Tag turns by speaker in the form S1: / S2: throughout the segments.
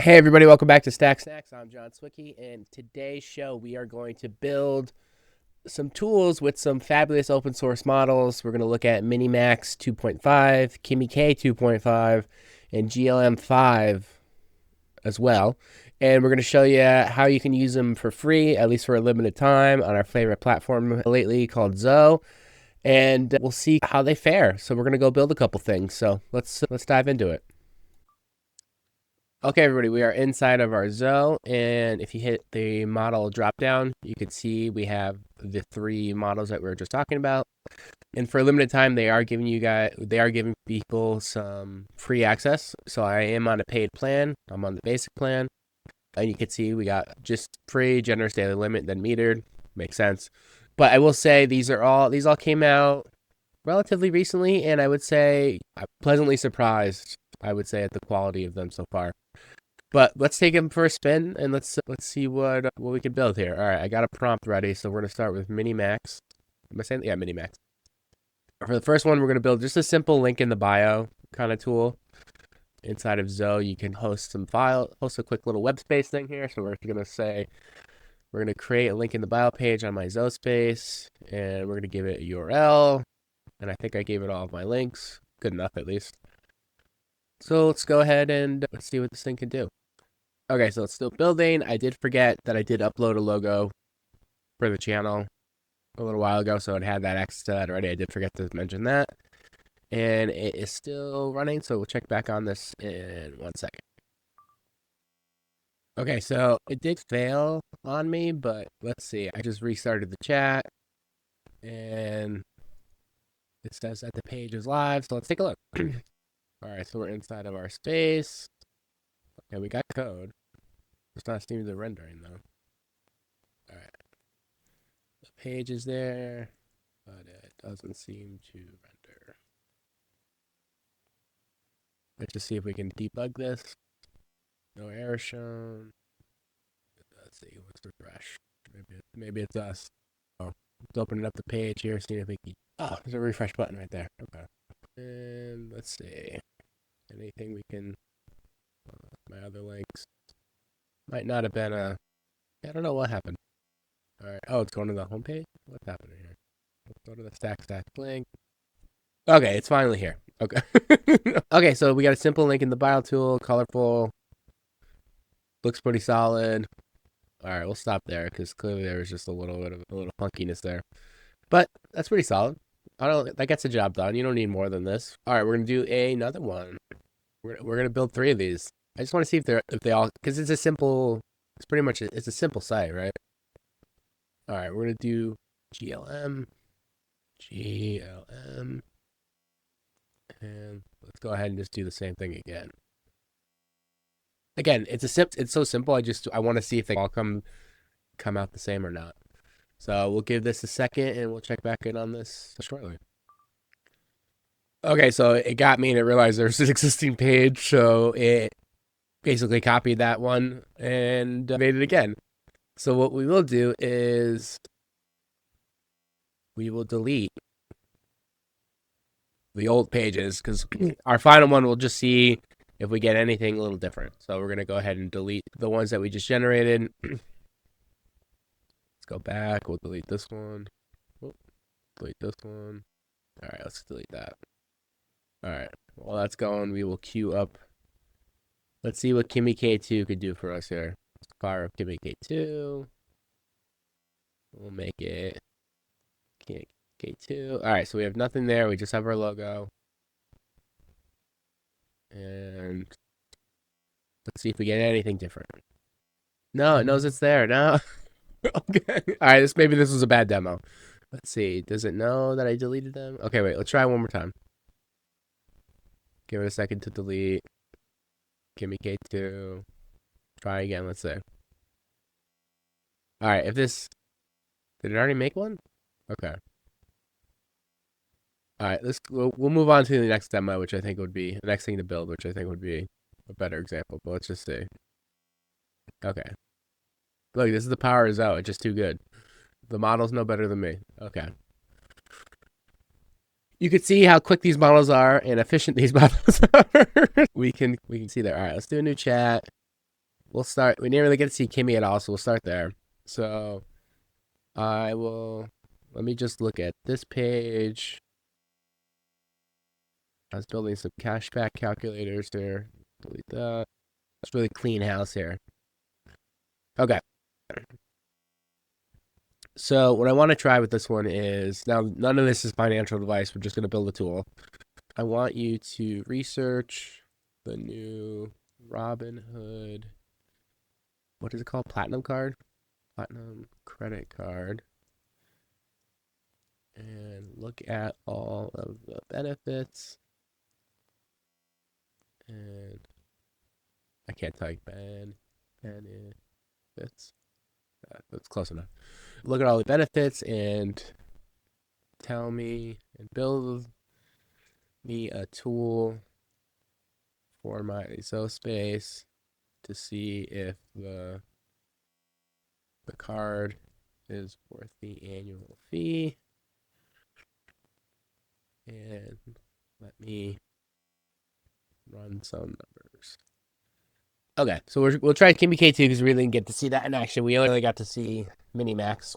S1: Hey everybody, welcome back to Stack Snacks. I'm John Swicky, and today's show we are going to build some tools with some fabulous open source models. We're going to look at MiniMax 2.5, Kimi K2.5, and GLM5 as well. And we're going to show you how you can use them for free, at least for a limited time, on our favorite platform lately called Zoe. And we'll see how they fare. So we're going to go build a couple things. So let's dive into it. Okay, everybody, we are inside of our Zoe, and if you hit the model drop down, you can see we have the three models that we were just talking about. And for a limited time, they are giving people some free access. So I am on a paid plan. I'm on the basic plan, and you can see we got just free, generous daily limit, then metered. Makes sense. But I will say these all came out relatively recently, and I would say I'm pleasantly surprised. I would say at the quality of them so far. But let's take them for a spin and let's see what we can build here. All right, I got a prompt ready, so we're gonna start with MiniMax. Am I saying yeah, MiniMax? For the first one, we're gonna build just a simple link in the bio kind of tool. Inside of Zoe, you can host a quick little web space thing here. So we're gonna create a link in the bio page on my Zoe space, and we're gonna give it a URL. And I think I gave it all of my links. Good enough, at least. So let's go ahead and let's see what this thing can do. Okay, so it's still building. I did forget that I did upload a logo for the channel a little while ago, so it had that access to that already. I did forget to mention that. And it is still running, so we'll check back on this in 1 second. Okay, so it did fail on me, but let's see. I just restarted the chat, and it says that the page is live, so let's take a look. All right, so we're inside of our space. Okay, we got code. It's not seeming to rendering though. All right, the page is there, but it doesn't seem to render. Let's just see if we can debug this. No error shown. Let's see. Let's refresh. Maybe it's us. Oh, let's open up the page here. See if we can. Oh, there's a refresh button right there. Okay. And let's see. Anything we can. My other links might not have been a. I don't know what happened. All right. Oh, it's going to the homepage. What's happening here? Let's go to the stack link. Okay, it's finally here. Okay. Okay, so we got a simple link in the bio tool, colorful. Looks pretty solid. All right, we'll stop there because clearly there was just a little funkiness there. But that's pretty solid. That gets the job done. You don't need more than this. All right, we're gonna do another one. We're gonna build 3 of these. I just want to see if they all, because it's pretty much it's a simple site, right? All right, we're gonna do GLM, and let's go ahead and just do the same thing again. Again, it's so simple. I want to see if they all come out the same or not. So we'll give this a second and we'll check back in on this shortly. Okay, so it got me and it realized there's an existing page, so it basically copied that one and made it again. So what we will do is we will delete the old pages because our final one will just see if we get anything a little different. So we're going to go ahead and delete the ones that we just generated. Let's go back. We'll delete this one. Delete this one. All right, let's delete that. All right, while that's going, we will queue up. Let's see what Kimi K2 could do for us here. Fire up Kimi K2. We'll make it K2. All right, so we have nothing there. We just have our logo. And let's see if we get anything different. No, it knows it's there. No. Okay. All right, maybe this was a bad demo. Let's see. Does it know that I deleted them? Okay, wait. Let's try one more time. Give it a second to delete. Kimi K2. Try again. Let's see. All right. Did it already make one? Okay. All right. We'll move on to the next demo, which I think would be the next thing to build, which I think would be a better example. But let's just see. Okay. Look, this is the power of Zoe. It's just too good. The models know better than me. Okay. You can see how quick these models are and efficient these models are. we can see there. All right, let's do a new chat. we'll start. We didn't really get to see Kimi at all, so we'll start there. So I will. Let me just look at this page. I was building some cashback calculators there. Delete that. It's really clean house here. Okay. So what I want to try with this one is now none of this is financial advice. We're just going to build a tool. I want you to research the new Robinhood. What is it called? Platinum card? Platinum credit card. And look at all of the benefits. And I can't type benefits. That's close enough. Look at all the benefits and tell me and build me a tool for my space to see if the card is worth the annual fee. And let me run some numbers. Okay, so we'll try Kimi K2 because we really didn't get to see that in action. We only got to see MiniMax.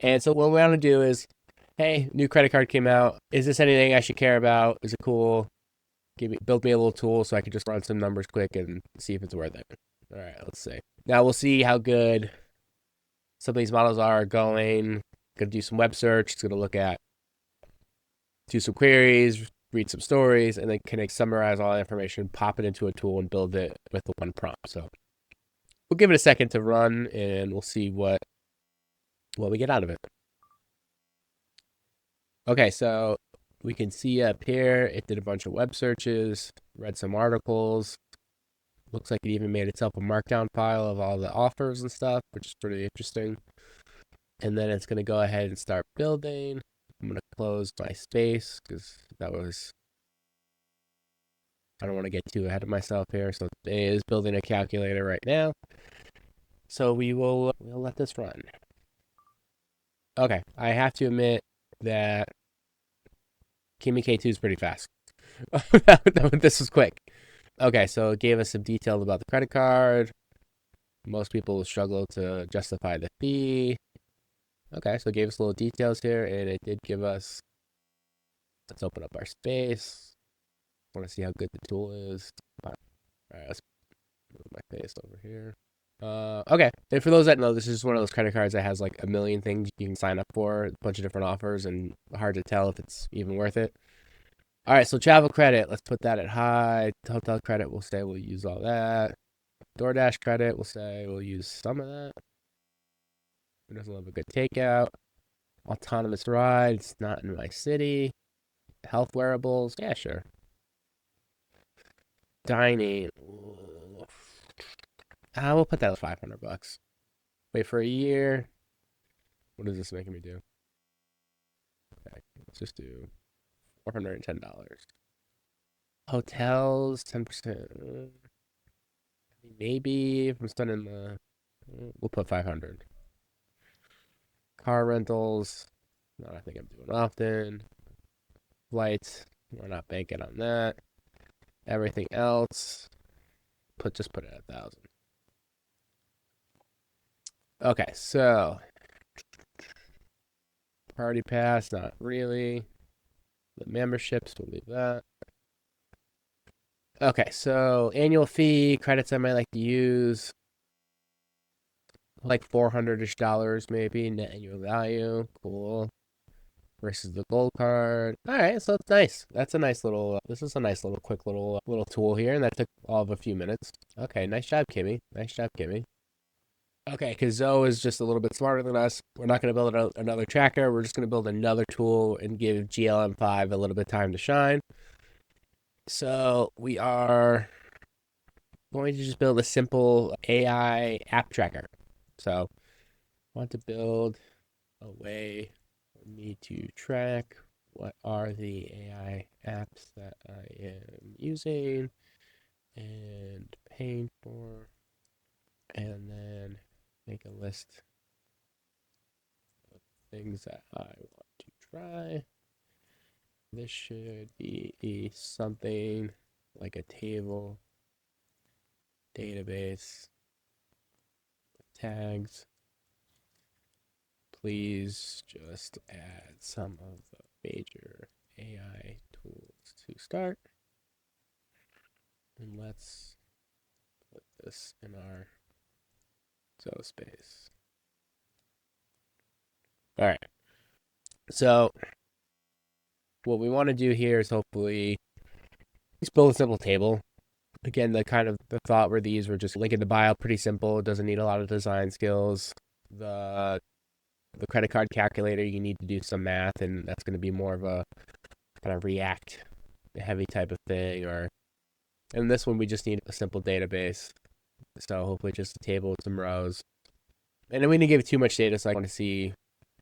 S1: And so what we want to do is, hey, new credit card came out. Is this anything I should care about? Is it cool? Build me a little tool so I can just run some numbers quick and see if it's worth it. All right, let's see. Now we'll see how good some of these models are going. Gonna do some web search. It's gonna do some queries, read some stories, and then can I summarize all that information, pop it into a tool, and build it with the one prompt. So we'll give it a second to run, and we'll see what we get out of it. Okay, so we can see up here, it did a bunch of web searches, read some articles. Looks like it even made itself a markdown file of all the offers and stuff, which is pretty interesting. And then it's going to go ahead and start building. I'm going to close my space because I don't want to get too ahead of myself here. So it is building a calculator right now. So we'll let this run. Okay, I have to admit that Kimi K2 is pretty fast. This was quick. Okay, so it gave us some details about the credit card. Most people struggle to justify the fee. Okay, so it gave us little details here, and it did give us. Let's open up our space. Want to see how good the tool is. All right, let's move my face over here. Okay, and for those that know, this is one of those credit cards that has like a million things you can sign up for, a bunch of different offers, and hard to tell if it's even worth it. All right, so travel credit, let's put that at high. Hotel credit, we'll say we'll use all that. DoorDash credit, we'll say we'll use some of that. It doesn't have a good takeout. Autonomous rides, not in my city. Health wearables, yeah, sure. Dining, we'll put that at $500. Wait for a year. What is this making me do? Okay, let's just do $410. Hotels, 10%. Maybe if I'm spending we'll put 500. Car rentals, not I think I'm doing often. Flights, we're not banking on that. Everything else, just put it at 1,000. Okay, so party pass, not really. The memberships, we'll leave that. Okay, so annual fee, credits I might like to use, like $400-ish maybe, net annual value, cool. Versus the gold card. All right, so it's nice. That's a nice little. This is a nice little, quick little tool here, and that took all of a few minutes. Okay, nice job, Kimmy. Nice job, Kimmy. Okay, because Zoe is just a little bit smarter than us. We're not going to build another tracker. We're just going to build another tool and give GLM5 a little bit of time to shine. So we are going to just build a simple AI app tracker. So I want to build a way for me to track what are the AI apps that I am using and paying for, and then make a list of things that I want to try. This should be something like a table database tags. Please just add some of the major AI tools to start. And let's put this in our Zo space. All right. So what we want to do here is hopefully just build a simple table. Again, the thought were these were just linking to bio, pretty simple. It doesn't need a lot of design skills. The credit card calculator, you need to do some math, and that's going to be more of a kind of React heavy type of thing. And this one we just need a simple database. So hopefully just a table with some rows. And then we didn't give it too much data, so I want to see.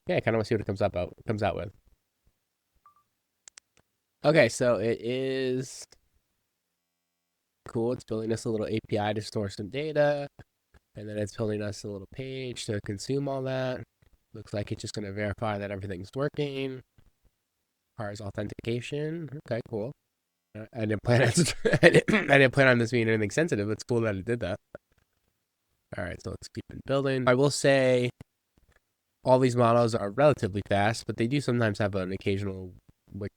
S1: Yeah, I kind of want to see what it comes out with. Okay, so it is cool. It's building us a little API to store some data, and then it's building us a little page to consume all that. Looks like it's just going to verify that everything's working. Requires authentication. Okay, cool. I didn't plan on I didn't plan on this being anything sensitive. It's cool that it did that. All right, so let's keep it building. I will say all these models are relatively fast, but they do sometimes have an occasional like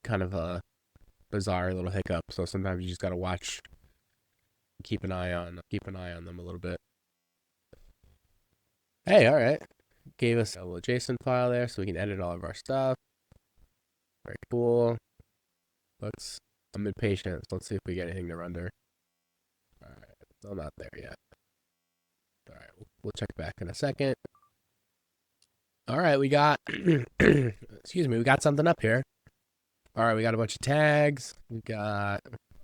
S1: kind of a bizarre little hiccup. So sometimes you just gotta watch, keep an eye on them a little bit. Hey, all right. Gave us a little JSON file there, so we can edit all of our stuff. Very cool. I'm impatient, so let's see if we get anything to render. All right, still not there yet. All right, we'll check back in a second. All right, we got, excuse me, we got something up here. All right, we got a bunch of tags. We got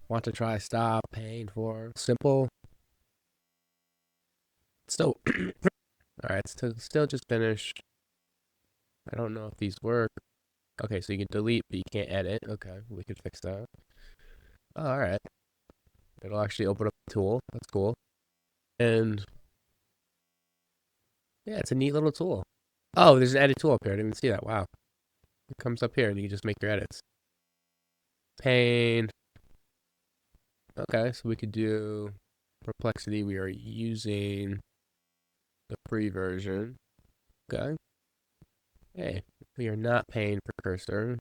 S1: want to try, stop, paying for, simple. Still, all right, still just finished. I don't know if these work. Okay, so you can delete, but you can't edit. Okay, we could fix that. Oh, all right. It'll actually open up the tool. That's cool. And yeah, it's a neat little tool. Oh, there's an edit tool up here. I didn't even see that. Wow. It comes up here and you can just make your edits. Pane. Okay, so we could do Perplexity. We are using the free version. Okay. Hey, we are not paying for cursor.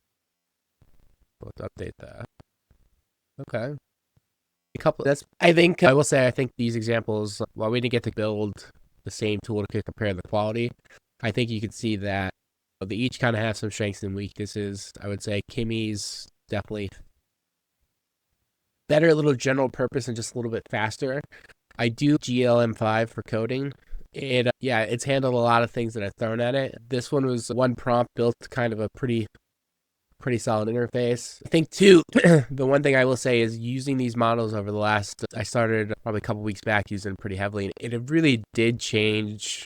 S1: Let's update that. Okay. I will say, I think these examples, while we didn't get to build the same tool to compare the quality, I think you can see that they each kind of have some strengths and weaknesses. I would say Kimi's definitely better, a little general purpose and just a little bit faster. I do GLM5 for coding. It's handled a lot of things that I've thrown at it. This one was one prompt built kind of a pretty solid interface. I think too, the one thing I will say is using these models over the last, I started probably a couple weeks back using them pretty heavily. And it really did change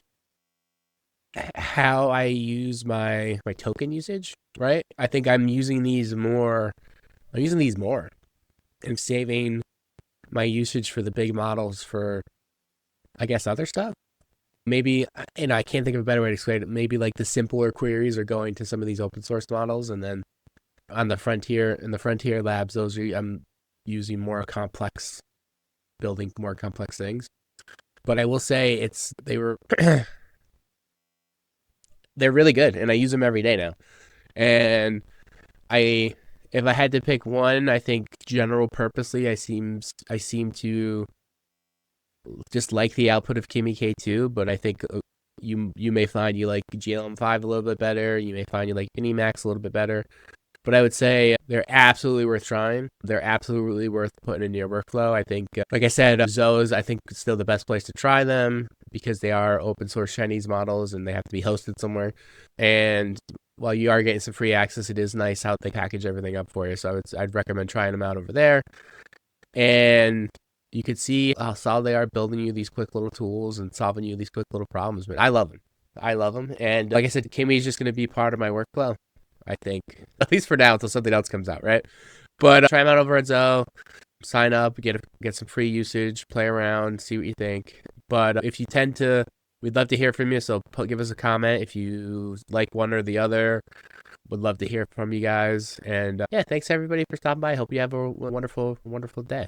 S1: how I use my token usage, right? I think I'm using these more. And saving my usage for the big models for, I guess, other stuff. Maybe, and I can't think of a better way to explain it. Maybe like the simpler queries are going to some of these open source models, and then in the frontier labs, I'm using building more complex things. But I will say they're really good, and I use them every day now. And if I had to pick one, I think general purposely, I seem to just like the output of Kimi K2, but I think you may find you like GLM5 a little bit better. You may find you like MiniMax a little bit better. But I would say they're absolutely worth trying. They're absolutely worth putting into your workflow. I think, like I said, Zo is, I think, still the best place to try them because they are open source Chinese models and they have to be hosted somewhere. And while you are getting some free access, it is nice how they package everything up for you. So I'd recommend trying them out over there. And you could see how solid they are building you these quick little tools and solving you these quick little problems. But I love them. And like I said, Kimi is just going to be part of my workflow, I think, at least for now until something else comes out, right? But try them out over at Zo, sign up, get some free usage, play around, see what you think. But if you we'd love to hear from you. So give us a comment if you like one or the other. Would love to hear from you guys. And yeah, thanks everybody for stopping by. Hope you have a wonderful, wonderful day.